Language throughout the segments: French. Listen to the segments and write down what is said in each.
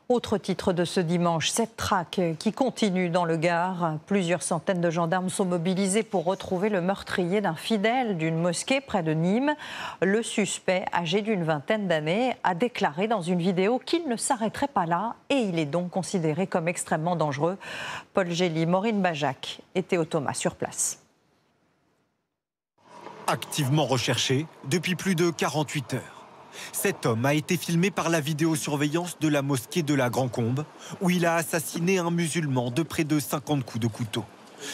Autre titre de ce dimanche, cette traque qui continue dans le Gard. Plusieurs centaines de gendarmes sont mobilisés pour retrouver le meurtrier d'un fidèle d'une mosquée près de Nîmes. Le suspect, âgé d'une vingtaine d'années, a déclaré dans une vidéo qu'il ne s'arrêterait pas là et il est donc considéré comme extrêmement dangereux. Paul Gély, Maureen Bajac et Théo Thomas sur place. Activement recherché depuis plus de 48 heures. Cet homme a été filmé par la vidéosurveillance de la mosquée de la Grand-Combe, où il a assassiné un musulman de près de 50 coups de couteau.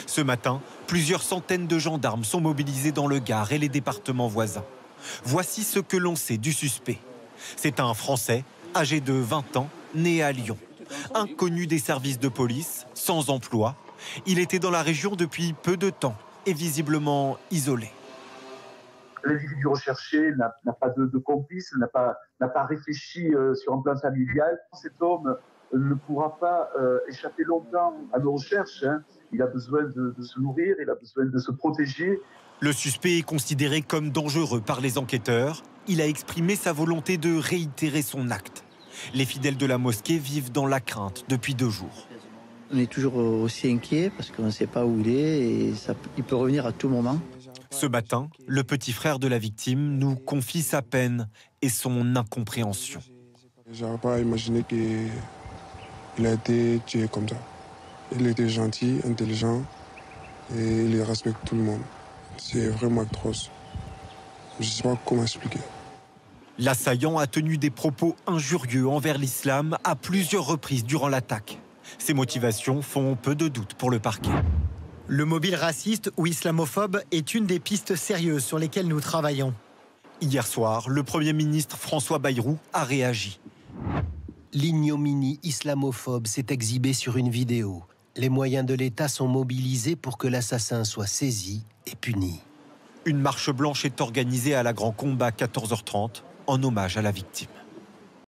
Ce matin, plusieurs centaines de gendarmes sont mobilisés dans le Gard et les départements voisins. Voici ce que l'on sait du suspect. C'est un Français, âgé de 20 ans, né à Lyon. Inconnu des services de police, sans emploi, il était dans la région depuis peu de temps et visiblement isolé. L'individu recherché n'a pas de complice, n'a pas réfléchi sur un plan familial. Cet homme ne pourra pas échapper longtemps à nos recherches. Il a besoin de se nourrir, il a besoin de se protéger. Le suspect est considéré comme dangereux par les enquêteurs. Il a exprimé sa volonté de réitérer son acte. Les fidèles de la mosquée vivent dans la crainte depuis 2 jours. On est toujours aussi inquiet parce qu'on ne sait pas où il est et il peut revenir à tout moment. Ce matin, le petit frère de la victime nous confie sa peine et son incompréhension. Je n'arrive pas à imaginer qu'il a été tué comme ça. Il était gentil, intelligent et il respecte tout le monde. C'est vraiment atroce. Je ne sais pas comment expliquer. L'assaillant a tenu des propos injurieux envers l'islam à plusieurs reprises durant l'attaque. Ses motivations font peu de doute pour le parquet. Le mobile raciste ou islamophobe est une des pistes sérieuses sur lesquelles nous travaillons. Hier soir, le Premier ministre François Bayrou a réagi. L'ignominie islamophobe s'est exhibée sur une vidéo. Les moyens de l'État sont mobilisés pour que l'assassin soit saisi et puni. Une marche blanche est organisée à la Grand-Combe à 14h30 en hommage à la victime.